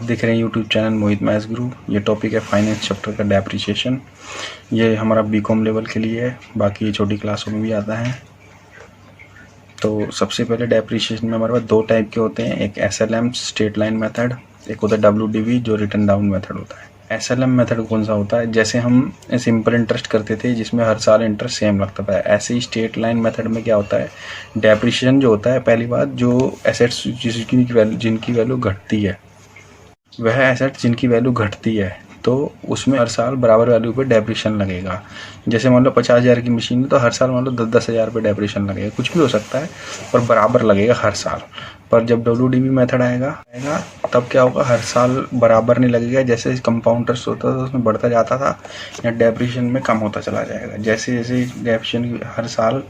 देख रहे हैं यूट्यूब चैनल मोहित मैथ्स गुरु। ये टॉपिक है फाइनेंस चैप्टर का डेप्रिसिएशन। ये हमारा बीकॉम लेवल के लिए है, बाकी छोटी क्लासों में भी आता है। तो सबसे पहले डेप्रिसिएशन में हमारे पास दो टाइप के होते हैं, एक SLM स्ट्रेट लाइन मेथड, एक होता है WDV जो रिटर्न डाउन मेथड होता है। SLM मेथड कौन सा होता है? जैसे हम सिंपल इंटरेस्ट करते थे जिसमें हर साल इंटरेस्ट सेम लगता था, ऐसे ही स्ट्रेट लाइन मेथड में क्या होता है, डेप्रिसिएशन जो होता है, पहली बात जो एसेट्स जिनकी वैल्यू घटती है, वह एसेट जिनकी वैल्यू घटती है तो उसमें हर साल बराबर वैल्यू पे डेप्रिसिएशन लगेगा। जैसे मान लो 50,000 की मशीन है तो हर साल मान लो 10,000 पे डेप्रिसिएशन लगेगा, कुछ भी हो सकता है पर बराबर लगेगा हर साल। पर जब WDV मेथड आएगा तब क्या होगा, हर साल बराबर नहीं लगेगा। जैसे कंपाउंड इंटरेस्ट होता था उसमें बढ़ता जाता था, या डेप्रिसिएशन में कम होता चला जाएगा। जैसे जैसे डेप्रिसिएशन की हर साल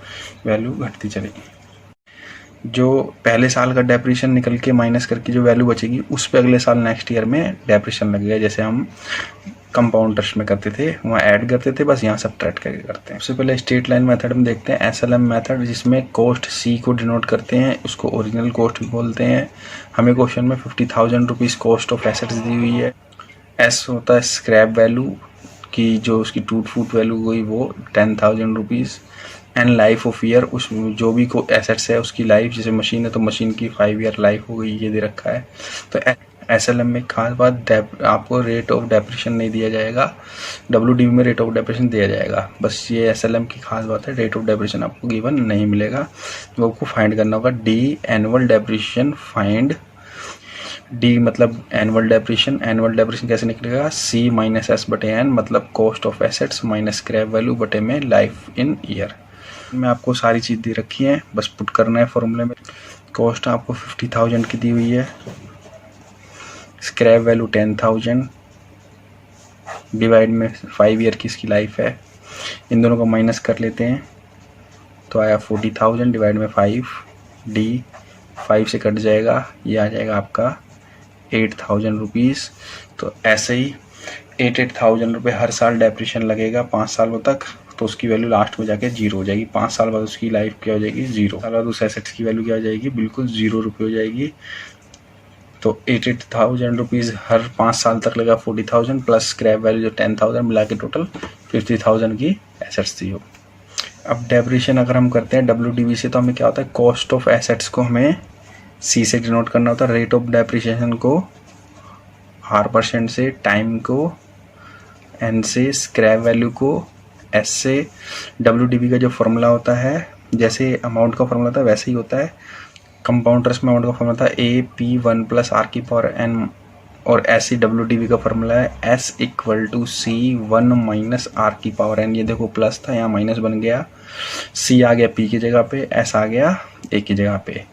वैल्यू घटती चलेगी, जो पहले साल का डेप्रिसिएशन निकल के माइनस करके जो वैल्यू बचेगी उस पे अगले साल नेक्स्ट ईयर में डेप्रिसिएशन लगेगा। जैसे हम कंपाउंड इंटरेस्ट में करते थे, वहाँ ऐड करते थे, बस यहाँ सब्ट्रैक्ट करके करते हैं। सबसे पहले स्ट्रेट लाइन मेथड में देखते हैं SLM मेथड, जिसमें कॉस्ट C को डिनोट करते हैं, उसको ओरिजिनल कॉस्ट भी बोलते हैं। हमें क्वेश्चन में 50,000 रुपीज़ कॉस्ट ऑफ एसेट्स दी हुई है। S होता है स्क्रैप वैल्यू की, जो उसकी टूट फूट वैल्यू हुई वो 10,000 rupees. And life of year, उस जो भी को एसेट्स है उसकी लाइफ, जैसे मशीन है तो मशीन की 5 ईयर लाइफ हो गई, ये दे रखा है। तो SLM में खास बात, आपको रेट ऑफ डेप्रिसिएशन नहीं दिया जाएगा, WDV में रेट ऑफ डेप्रिसिएशन दिया जाएगा। बस ये SLM की खास बात है, रेट ऑफ डेप्रिसिएशन आपको गिवन नहीं मिलेगा, वो आपको फाइंड करना होगा। D annual depreciation find, D मतलब एनुअल डेप्रिसिएशन। एनुअल डेप्रिसिएशन कैसे निकलेगा? C माइनस S बटे N, मतलब cost of assets minus scrap value बटे में लाइफ इन ईयर। में आपको सारी चीज़ दे रखी है, बस पुट करना है फॉर्मूले में। कॉस्ट आपको 50,000 की दी हुई है, स्क्रैप वैल्यू 10,000, डिवाइड में 5 ईयर की इसकी लाइफ है। इन दोनों को माइनस कर लेते हैं तो आया 40,000 डिवाइड में 5, D 5 से कट जाएगा, ये आ जाएगा आपका 8,000 रुपीज़। तो ऐसे ही 8,000 रुपये हर साल डेप्रिसिएशन लगेगा 5 सालों तक, तो उसकी वैल्यू लास्ट में जाके 0 हो जाएगी। 5 साल बाद उसकी लाइफ क्या हो जाएगी? 0 साल बाद उस एसेट्स की वैल्यू क्या हो जाएगी? बिल्कुल 0 रुपये हो जाएगी। तो 8,000 रुपीज़ हर 5 साल तक लगा, 40,000 प्लस स्क्रैप वैल्यू जो 10,000 मिला के टोटल 50,000 की एसेट्स थी हो। अब डेप्रिसिएशन अगर हम करते हैं WDV से तो हमें क्या होता है, कॉस्ट ऑफ एसेट्स को हमें C से डिनोट करना होता है, रेट ऑफ डेप्रिसिएशन को R% से, टाइम को N से, स्क्रैप वैल्यू को S से। WDV का जो फॉर्मूला होता है, जैसे अमाउंट का फॉर्मूला था वैसे ही होता है। कंपाउंड इंटरेस्ट में अमाउंट का फॉर्मूला था AP1 + R⁴n, और ऐसे WDV का फॉर्मूला है S = C1 - R⁴n। ये देखो प्लस था, यहाँ माइनस बन गया, C आ गया P की जगह पे, S आ गया A की जगह पे।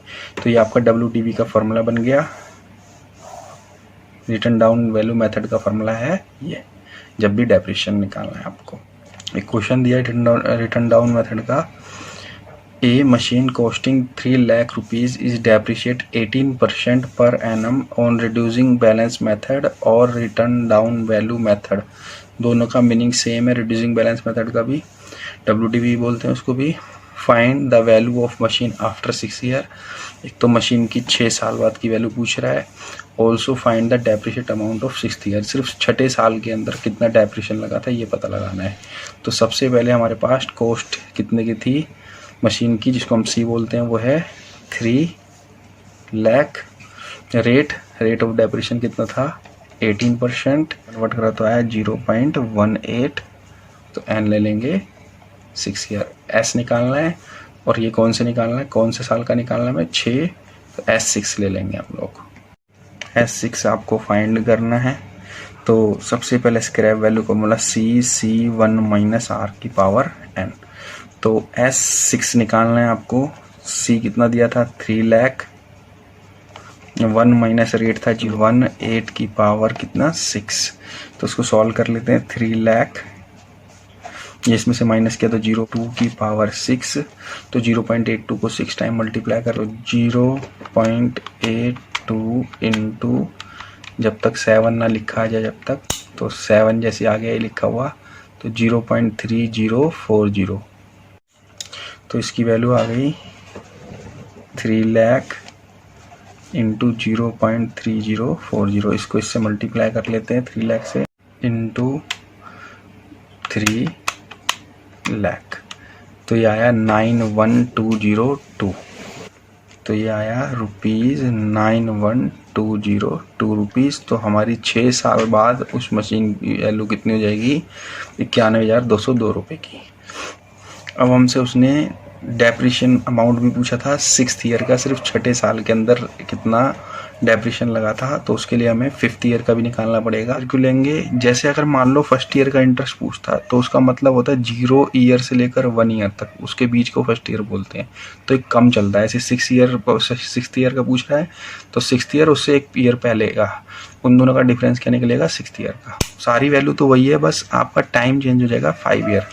तो ये आपका WDV का फॉर्मूला बन गया। रिटर्न डाउन वैल्यू मेथड का फॉर्मूला है ये, जब भी डेप्रिसिएशन निकालना है आपको। एक क्वेश्चन दिया है रिटर्न डाउन मेथड का। A machine costing 3 lakh rupees is depreciate 18% per annum on reducing balance method और return down value method। दोनों का मीनिंग सेम है। रिड्यूसिंग बैलेंस मेथड का भी WDV बोलते हैं उसको भी। Find the value of machine after 6 year, एक तो मशीन की 6 साल बाद की वैल्यू पूछ रहा है। Also find the depreciate amount of 6th year, सिर्फ 6ठे साल के अंदर कितना डेप्रिसिएशन लगा था ये पता लगाना है। तो सबसे पहले हमारे पास कॉस्ट कितने की थी मशीन की, जिसको हम C बोलते हैं, वो है 3 लाख। रेट ऑफ डेप्रिसिएशन कितना था? 18%, कन्वर्ट करा तो आया 0.18। तो N ले लेंगे 6 ईयर। S निकालना है, और ये कौन से निकालना है, कौन से साल का निकालना है? 6। तो S6 ले लेंगे हम लोग। S6 आपको फाइंड करना है। तो सबसे पहले स्क्रैप वैल्यू को बोला C1 - R⁴n। तो S6 निकालना है आपको। C कितना दिया था? 3 लाख, 1 माइनस रेट था 18 की पावर कितना? 6। तो उसको सॉल्व कर लेते हैं। 3 लाख, ये इसमें से माइनस किया तो 0.2 की पावर 6। तो 0.82 को 6 टाइम मल्टीप्लाई करो, 0.82 इंटू, जब तक 7 ना लिखा आ जाए जब तक, तो 7 जैसे आ गया ये लिखा हुआ, तो 0.3040। तो इसकी वैल्यू आ गई 3 लाख इंटू 0.3040, इसको इससे मल्टीप्लाई कर लेते हैं 3 लाख से, इंटू 3 लाख, तो ये आया 91202, तो ये आया ₹91,202 रुपीज़। तो हमारी 6 साल बाद उस मशीन की वैल्यू कितनी हो जाएगी? 91,202 रुपये की। अब हमसे उसने डेप्रिशिएशन अमाउंट भी पूछा था 6th ईयर का, सिर्फ छठे साल के अंदर कितना डेप्रिशिएशन लगा था, तो उसके लिए हमें 5th ईयर का भी निकालना पड़ेगा। क्यों लेंगे? जैसे अगर मान लो 1st ईयर का इंटरेस्ट पूछता तो उसका मतलब होता है 0 ईयर से लेकर 1 ईयर तक, उसके बीच को 1st ईयर बोलते हैं, तो एक कम चलता है। ऐसे 6th ईयर का पूछ रहा है तो 6th ईयर उससे एक ईयर पहले का, उन दोनों का डिफरेंस क्या निकलेगा? 6th ईयर का। सारी वैल्यू तो वही है, बस आपका टाइम चेंज हो जाएगा 5 ईयर।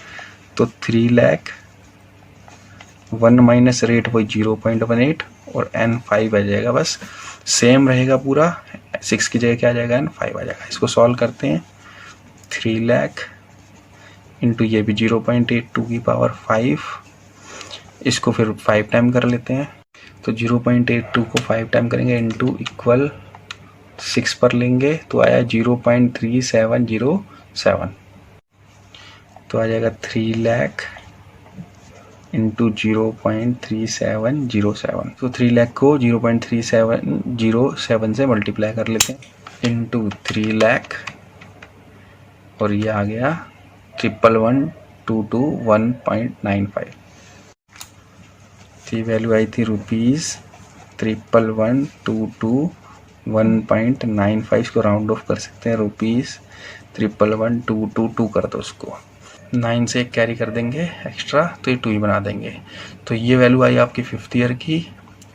तो 3 लाख 1 माइनस रेट वही 0.18 और n 5 आ जाएगा, बस सेम रहेगा पूरा। 6 की जगह क्या आ जाएगा? n 5 आ जाएगा। इसको सॉल्व करते हैं। 3 लाख इंटू ये भी 0.82 की पावर 5, इसको फिर 5 टाइम कर लेते हैं, तो 0.82 को 5 टाइम करेंगे इंटू इक्वल 6 पर लेंगे तो आया 0.3707, तो आ जाएगा 3 लाख इंटू 0.3707, तो 3 लाख को 0.3707 से मल्टीप्लाई कर लेते हैं इंटू 3 लाख, और ये आ गया 111,221.95। तो वैल्यू आई थी ₹111,221.95। इसको राउंड ऑफ कर सकते हैं, ₹111,222 कर दो उसको, 9 से एक कैरी कर देंगे एक्स्ट्रा तो ये 2 ही बना देंगे। तो ये वैल्यू आई आपकी 5th ईयर की।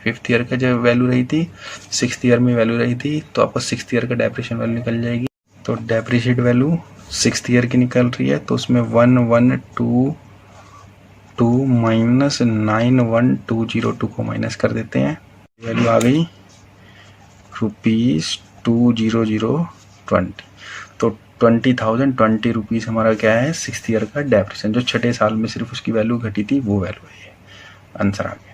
5th ईयर का जो वैल्यू रही थी 6th ईयर में वैल्यू रही थी, तो आपको 6th ईयर का डेप्रिशिएशन वैल्यू निकल जाएगी। तो डेप्रिशिएट वैल्यू 6th ईयर की निकल रही है, तो उसमें 1122 माइनस 91202 को माइनस कर देते हैं, वैल्यू आ गई ₹20020। तो 20,020 रुपीज़ हमारा क्या है? 6th ईयर का डेप्रिशिएशन, जो छठे साल में सिर्फ उसकी वैल्यू घटी थी वो वैल्यू है। आंसर आ गया।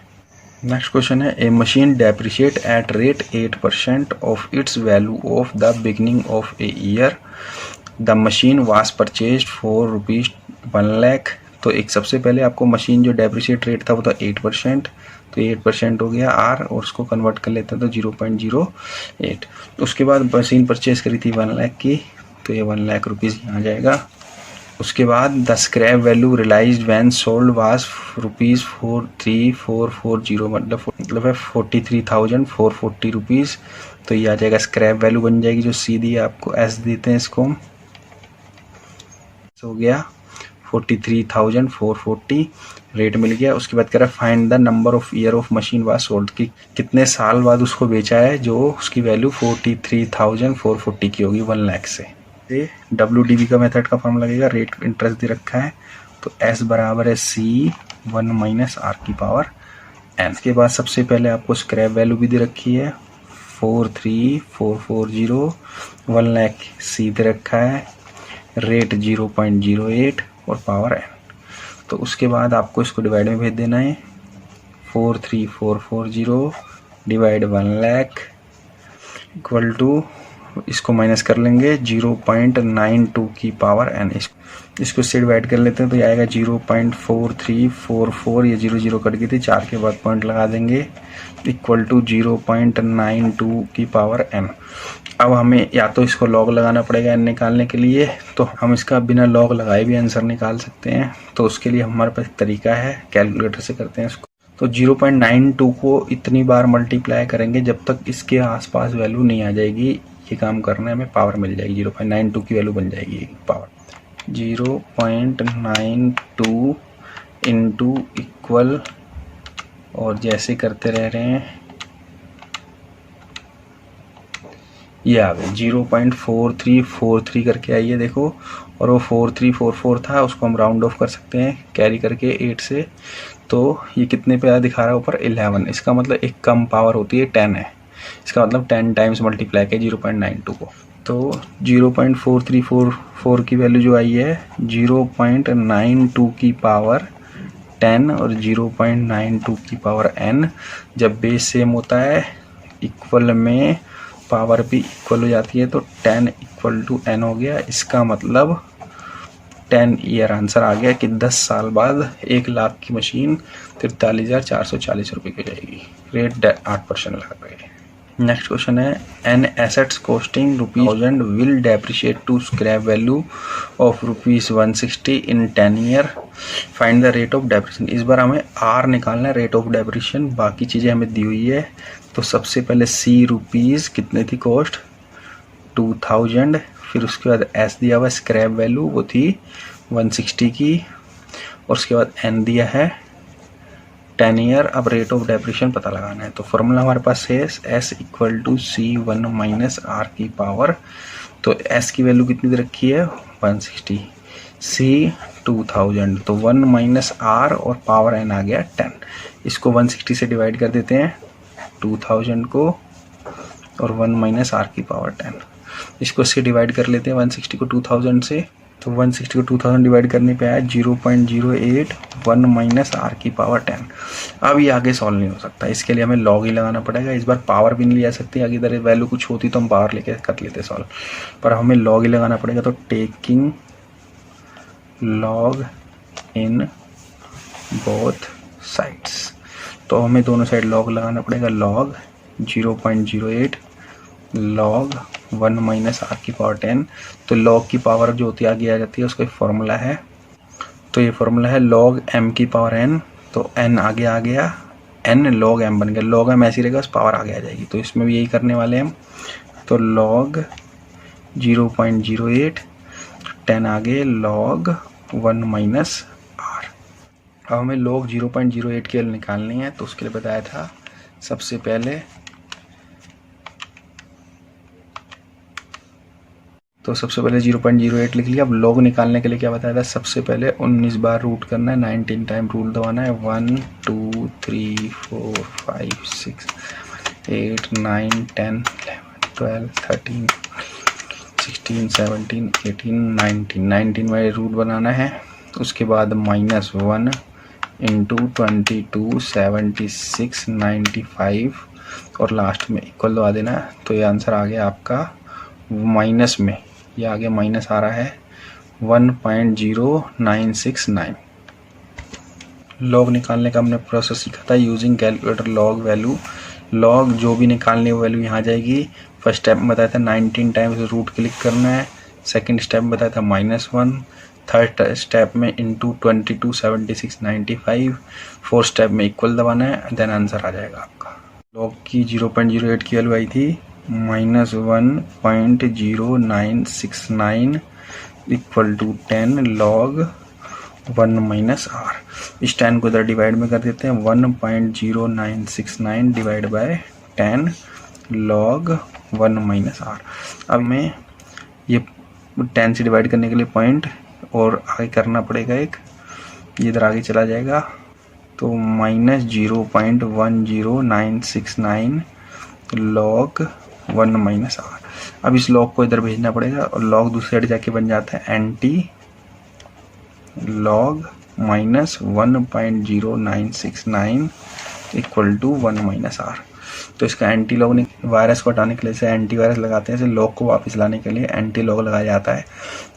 नेक्स्ट क्वेश्चन है, a machine depreciate at rate 8% of its value of the beginning of a year. The machine was purchased for ₹1 lakh. तो एक सबसे पहले आपको मशीन जो डेप्रिशिएट रेट था वो था 8%, तो 8% हो गया R, और उसको कन्वर्ट कर लेते हैं तो 0.08। उसके बाद मशीन परचेज करी थी 1 लाख की, तो ये 1 लाख रुपीज़ यहाँ आ जाएगा। उसके बाद the scrap value realised when sold was ₹43,440, मतलब है 43,440 रुपीज़। तो ये आ जाएगा स्क्रैप वैल्यू बन जाएगी, जो सीधी आपको एस देते हैं इसको, हो गया 43,440 रेट मिल गया। उसके बाद कह रहा है find the number of year of machine was sold, की कितने साल बाद उसको बेचा है जो उसकी वैल्यू 43,440 की होगी 1 लाख से। WDV का मेथड का फॉर्म लगेगा, रेट इंटरेस्ट दे रखा है, तो S बराबर है C1 माइनस R की पावर n। इसके बाद सबसे पहले आपको स्क्रैप वैल्यू भी दे रखी है 43,440, 1 लाख C दे रखा है, रेट 0.08 और पावर n। तो उसके बाद आपको इसको डिवाइड में भेज देना है, 43,440 डिवाइड 1 लाख इक्वल टू, इसको माइनस कर लेंगे 0.92 की पावर n। इसको इससे डिवाइड कर लेते हैं तो ये आएगा 0.4344, ये 0 कट गई थी, 4 के बाद पॉइंट लगा देंगे, इक्वल टू 0.92 की पावर n। अब हमें या तो इसको लॉग लगाना पड़ेगा n निकालने के लिए, तो हम इसका बिना लॉग लगाए भी आंसर निकाल सकते हैं। तो उसके लिए हमारे पास तरीका है, कैलकुलेटर से करते हैं इसको। तो 0.92 को इतनी बार मल्टीप्लाई करेंगे जब तक इसके आसपास वैल्यू नहीं आ जाएगी, ये काम करना है, हमें पावर मिल जाएगी, 0.92 की वैल्यू बन जाएगी पावर। 0.92 इंटू इक्वल, और जैसे करते रह रहे हैं, ये आ गए 0.4343 करके आइए देखो, और वो 4344 था, उसको हम राउंड ऑफ कर सकते हैं कैरी करके 8 से, तो ये कितने पे दिखा रहा है ऊपर 11। इसका मतलब एक कम पावर होती है 10 है, इसका मतलब 10 टाइम्स मल्टीप्लाई किया 0.92 को। तो 0.4344 की वैल्यू जो आई है 0.92 की पावर 10 और 0.92 की पावर n। जब बेस सेम होता है इक्वल में पावर भी इक्वल हो जाती है, तो 10 इक्वल टू n हो गया। इसका मतलब 10 ईयर आंसर आ गया कि 10 साल बाद 1 लाख की मशीन 43,440 रुपये की जाएगी। रेट 8% लगा है। नेक्स्ट क्वेश्चन है, an assets costing ₹1000 will depreciate to scrap value of ₹160 in 10 year, find the rate of depreciation. इस बार हमें आर निकालना है, रेट ऑफ डेप्रिशिएशन। बाकी चीज़ें हमें दी हुई है। तो सबसे पहले सी रुपीज़ कितने थी कॉस्ट, 2000। फिर उसके बाद एस दिया हुआ स्क्रैप वैल्यू, वो थी 160 की। और उसके बाद एन दिया है 10 ईयर। अब रेट ऑफ डेप्रिशिएशन पता लगाना है। तो फॉर्मूला हमारे पास है S equal to C1 minus R की पावर। तो एस की वैल्यू कितनी दे रखी है, 160, सी 2000, तो 1 माइनस आर और पावर एन आ गया 10। इसको 160 से डिवाइड कर देते हैं 2000 को, और 1 माइनस आर की पावर 10। इसको इससे डिवाइड कर लेते हैं 160 को 2000 से। तो 160 को 2000 डिवाइड करने पे आया 0.08, 1 माइनस आर की पावर 10। अब ये आगे सॉल्व नहीं हो सकता, इसके लिए हमें लॉग ही लगाना पड़ेगा। इस बार पावर भी नहीं ली जा सकती, आगे इधर वैल्यू कुछ होती तो हम पावर लेके कर लेते सॉल्व, पर हमें लॉग ही लगाना पड़ेगा। तो taking log in both sides, तो हमें दोनों साइड लॉग लगाना पड़ेगा। लॉग 0.08 लॉग 1 माइनस आर की पावर 10। तो लॉग की पावर जो होती है आगे आ जाती है, उसका एक फॉर्मूला है। तो ये फॉर्मूला है लॉग m की पावर n। तो n आगे आ गया, n लॉग m बन गया। लॉग m ऐसी रहेगा, उस पावर आगे आ जाएगी। तो इसमें भी यही करने वाले हैं हम। तो लॉग 0.08, 10 आगे लॉग 1 माइनस आर। अब हमें लॉग 0.08 के निकालनी है। तो उसके लिए बताया था सबसे पहले, तो सबसे पहले 0.08 लिख लिया। अब लॉग निकालने के लिए क्या बताया था, सबसे पहले 19 बार रूट करना है, 19 टाइम रूट दबाना है। 1 2 3 4 5 6 8 9 10 11 12 13 16 17 18 19 में रूट बनाना है। उसके बाद -1 इंटू 22 76 95 और लास्ट में इक्वल दबा देना है। तो ये आंसर आ गया आपका माइनस में, ये आगे माइनस आ रहा है 1.0969। लॉग निकालने का हमने प्रोसेस सीखा था using calculator log value. Log जो भी निकालने वो वैल्यू यहाँ जाएगी। फर्स्ट स्टेप में बताया था 19 टाइम्स रूट क्लिक करना है। सेकंड स्टेप में बताया था -1। थर्ड स्टेप में इंटू 22 76 95। फोर्थ स्टेप में इक्वल दबाना है, देन आंसर आ जाएगा आपका। लॉग की 0.08 की वैल्यू आई थी -1.0969 equal to 10 log 1 minus R. इस 10 को इधर डिवाइड में कर देते हैं। 1.0969 divide by 10 log 1 minus R. अब मैं ये 10 से डिवाइड करने के लिए पॉइंट और आगे करना पड़ेगा एक, ये इधर आगे चला जाएगा। तो -0.10969 लॉग 1 माइनस आर। अब इस लॉग को इधर भेजना पड़ेगा और लॉग दूसरी साइड जाके बन जाता है anti log -1.0969 equal to 1 minus R. तो इसका एंटी लॉग वायरस को हटाने के लिए से एंटी वायरस लगाते हैं, लॉग को वापस लाने के लिए एंटी लॉग लगाया जाता है।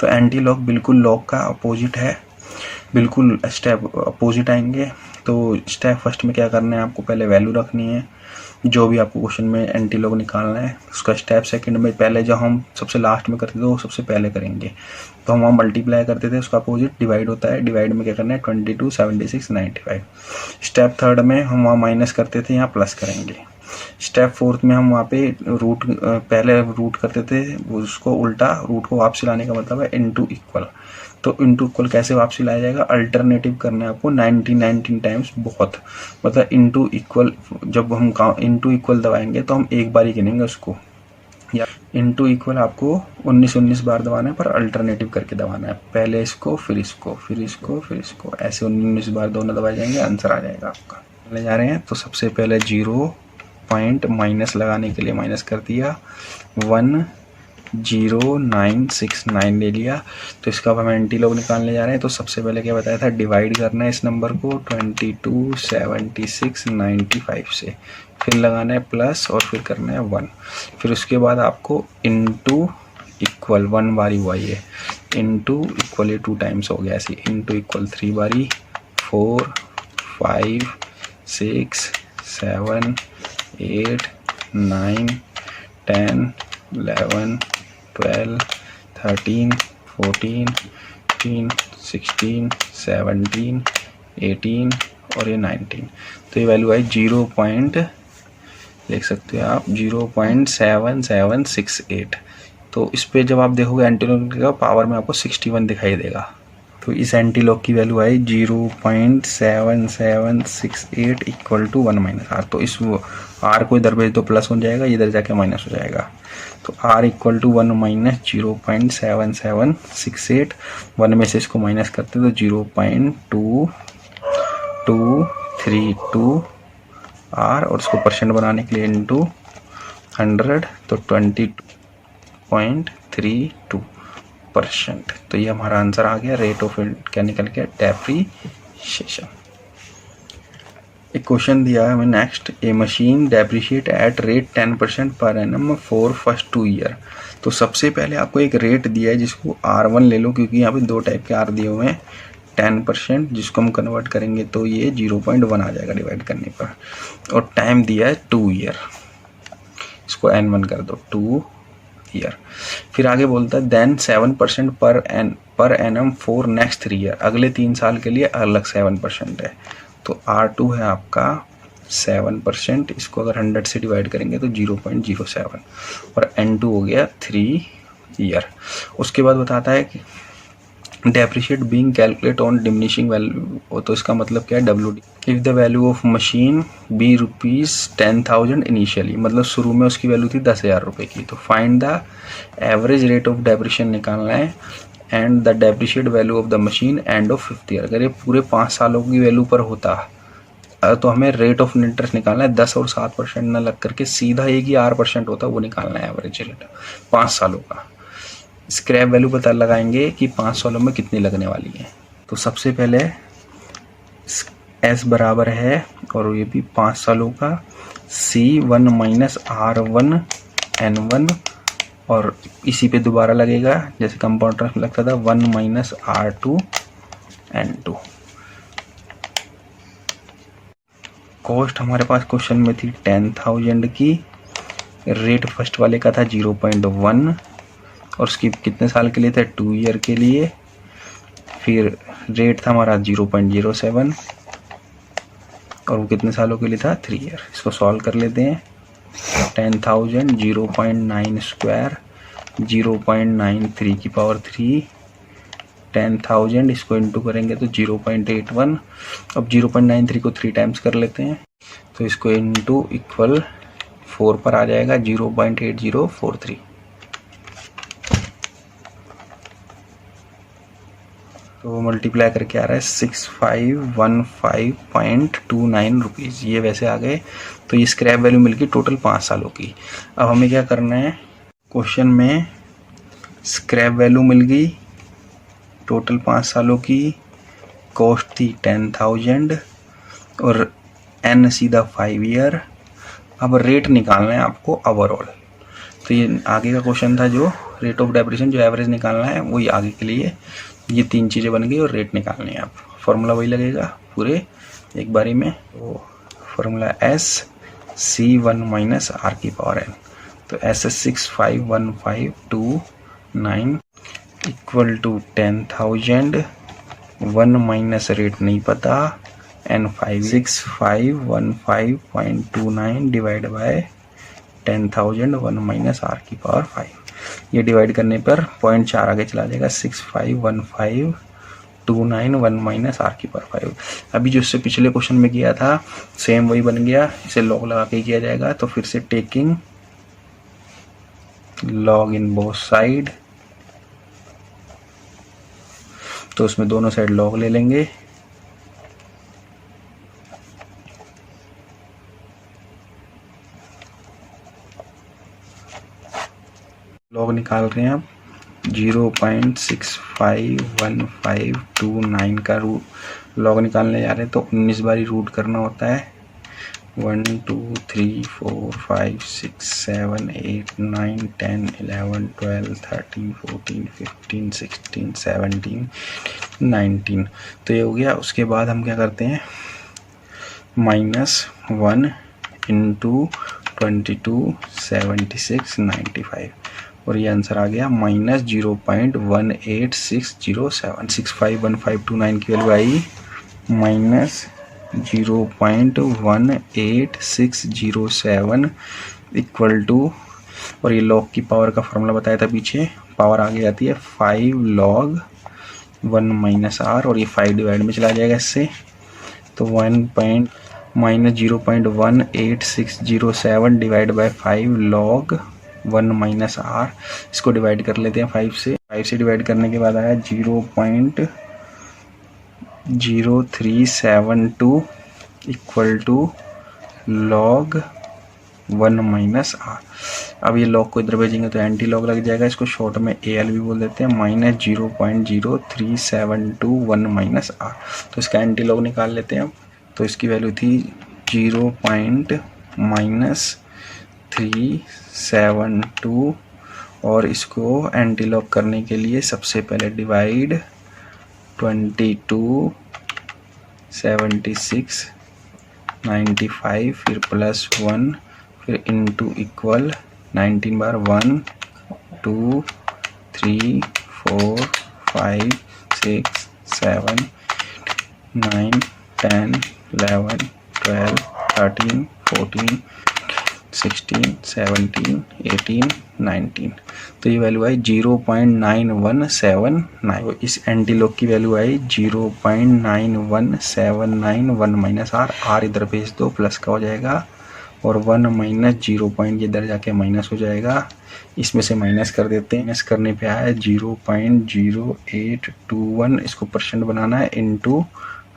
तो एंटी लॉग बिल्कुल लॉग का अपोजिट है, बिल्कुल स्टेप अपोजिट आएंगे। तो स्टेप फर्स्ट में क्या करना है, आपको पहले वैल्यू रखनी है जो भी आपको क्वेश्चन में एंटी लॉग निकालना है। उसका स्टेप सेकंड में पहले जो हम सबसे लास्ट में करते थे वो सबसे पहले करेंगे। तो हम वहाँ मल्टीप्लाई करते थे, उसका अपोजिट डिवाइड होता है। डिवाइड में क्या करना है 22 76 95। स्टेप थर्ड में हम वहाँ माइनस करते थे, यहाँ प्लस करेंगे। स्टेप फोर्थ में हम वहाँ पे रूट पहले रूट करते थे, उसको उल्टा रूट को वापसी लाने का मतलब है इनटू इक्वल। तो इनटू इक्वल कैसे वापसी लाया जाएगा, अल्टरनेटिव करना है आपको 19 टाइम्स बहुत, मतलब इनटू इक्वल। जब हम इनटू इक्वल दबाएंगे तो हम एक बार ही गिनेंगे उसको, या इनटू इक्वल आपको 19 बार दबाना है, पर अल्टरनेटिव करके दबाना है। पहले इसको फिर इसको फिर इसको फिर इसको, ऐसे 19 बार दोनों दबाए जाएंगे, आंसर आ जाएगा आपका। ले जा रहे हैं तो सबसे पहले 0 पॉइंट माइनस लगाने के लिए माइनस कर दिया 1 0969 ले लिया। तो इसका अब हम एंटी लॉग निकालने जा रहे हैं। तो सबसे पहले क्या बताया था, डिवाइड करना है इस नंबर को 227695 से, फिर लगाना है प्लस और फिर करना है 1, फिर उसके बाद आपको इनटू इक्वल 1 बारी हुआ ये, इनटू इक्वल ये 2 टाइम्स हो गया ऐसे, इनटू इक्वल 3 बारी, 4 5 6 7 8 9 10 11 12 13 14 15 16 17 18 और ये 19। तो ये वैल्यू आई 0 पॉइंट, देख सकते हो आप 0.7768। तो इस पे जब आप देखोगे एंटीलॉग का पावर में आपको 61 दिखाई देगा। तो इस एंटीलॉग की वैल्यू आई 0.7768 इक्वल टू 1 माइनस आर। तो इस आर को इधर भेज दो प्लस हो जाएगा, इधर जाके माइनस हो जाएगा। तो आर इक्वल टू 1 माइनस 0.7768, 1 में से इसको माइनस करते तो 0.2232 आर, और उसको परसेंट बनाने के लिए इनटू 100 तो 20.32%। तो ये हमारा आंसर आ गया, रेट ऑफ क्या निकल गया, डेप्रीशिएशन। एक क्वेश्चन दिया है हमें next, A machine depreciate at rate 10% per annum for first 2 year. तो सबसे पहले आपको एक रेट दिया है जिसको R1 ले लो, क्योंकि यहाँ पे 2 टाइप के R दिए हुए हैं। 10% जिसको हम कन्वर्ट करेंगे तो ये 0.1 आ जाएगा डिवाइड करने पर, और टाइम दिया है 2 ईयर, इसको N1 कर दो 2 ईयर। फिर आगे बोलता है then 7% per annum for next 3 year, अगले 3 साल के लिए अलग 7% है। तो R2 है आपका 7%, इसको अगर 100 से डिवाइड करेंगे तो 0.07, और N2 हो गया 3 ईयर। उसके बाद बताता है कि depreciate being calculate on diminishing value. तो इसका मतलब क्या है, WD if the value of machine be ₹10,000 initially, मतलब शुरू में उसकी वैल्यू थी 10,000 रुपये की। तो find the average rate of depreciation निकालना है and the depreciate value of the machine end of 5th year. अगर ये पूरे 5 सालों की वैल्यू पर होता तो हमें रेट ऑफ इंटरेस्ट निकालना है, 10 और 7% न लग करके सीधा एक ही 8% होता वो निकालना है एवरेज रेट 5 सालों का। स्क्रैप वैल्यू पता लगाएंगे कि 5 सालों में कितनी लगने वाली है। तो सबसे पहले S बराबर है, और ये भी 5 सालों का, C1 माइनस R1 N1, और इसी पे दोबारा लगेगा जैसे कंपाउंड में लगता था 1 माइनस R2 N2। कॉस्ट हमारे पास क्वेश्चन में थी 10,000 की, रेट फर्स्ट वाले का था 0.1, और उसकी कितने साल के लिए था, 2 ईयर के लिए। फिर रेट था हमारा 0.07, और वो कितने सालों के लिए था, 3 ईयर। इसको सॉल्व कर लेते हैं। 10,000 0.9 स्क्वायर 0.93 की पावर 3, 10,000 इसको इंटू करेंगे तो 0.81। अब 0.93 को 3 टाइम्स कर लेते हैं, तो इसको इंटू इक्वल 4 पर आ जाएगा 0.8043। तो मल्टीप्लाई करके आ रहा है 6515.29 रुपीज़, ये वैसे आ गए। तो ये स्क्रैप वैल्यू मिलगी टोटल 5 सालों की। अब हमें क्या करना है, क्वेश्चन में स्क्रैप वैल्यू मिल गई टोटल 5 सालों की, कॉस्ट थी 10,000 और N सीधा 5 ईयर। अब रेट निकालना है आपको ओवरऑल। तो ये आगे का क्वेश्चन था जो रेट ऑफ डेप्रिसिएशन जो एवरेज निकालना है, वही आगे के लिए ये 3 चीज़ें बन गई और रेट निकालनी है। आप फॉर्मूला वही लगेगा पूरे एक बारी में। तो फॉर्मूला SC1 माइनस R की पावर N। तो SS651529 equal to 10,000, 1 minus rate नहीं पता, N5 6515.29 divide by 10,000, 1 minus R की पावर 5। ये डिवाइड करने पर 0.4 आगे चला जाएगा, 651529 1 माइनस R की पावर 5। अभी जो इससे पिछले क्वेश्चन में किया था सेम वही बन गया, इसे लॉग लगा के किया जाएगा। तो फिर से taking log in both side, तो उसमें दोनों साइड लॉग ले लेंगे। लॉग निकाल रहे हैं आप 0.651529 का लॉग निकालने जा रहे हैं, तो 19 बारी रूट करना होता है। 1 2 3 4 5 6 7 8 9 10 11 12 13 14 15 16 17 19। तो ये हो गया। उसके बाद हम क्या करते हैं, -1 इंटू 22 76 95, और ये आंसर आ गया -0.18607। 651529 की वैल्यू आई -0.18607 इक्वल टू, और ये लॉग की पावर का फॉर्मूला बताया था पीछे, पावर आगे जाती है 5 log 1 - r, और ये 5 डिवाइड में चला जाएगा इससे, तो -0.18607 डिवाइड बाय 5 log 1 - r। इसको डिवाइड कर लेते हैं 5 से डिवाइड करने के बाद आया 0.0372 इक्वल टू log 1 - r। अब ये log को इधर भेजेंगे तो एंटी लॉग लग जाएगा, इसको शॉर्ट में AL भी बोल देते हैं, -0.03721 - r। तो इसका एंटी लॉग निकाल लेते हैं अब। तो इसकी वैल्यू थी 0.372, और इसको एंटी लॉग करने के लिए सबसे पहले डिवाइड 22 76 95, फिर +1, फिर इंटू इक्वल 19 बार 1 2 3 4 5 6 7 9 10 11 12 13 14 16 17 18 19। तो ये वैल्यू आई 0.9179। इस एंटी लॉग की वैल्यू आई 0.91791 - r। r इधर भेज दो, प्लस का हो जाएगा, और 1 - 0 पॉइंट इधर जाके माइनस हो जाएगा। इसमें से माइनस कर देते हैं, माइनस करने पे आया 0.0821। इसको परसेंट बनाना है इंटू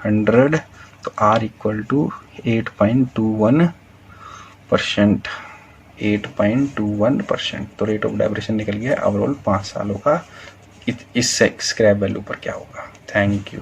100, तो r इक्वल टू 8.21%। 8.21%। तो रेट ऑफ डेप्रिसिएशन निकल गया ओवरऑल 5 सालों का। इस स्क्रैप वैल्यू पर क्या होगा। Thank you.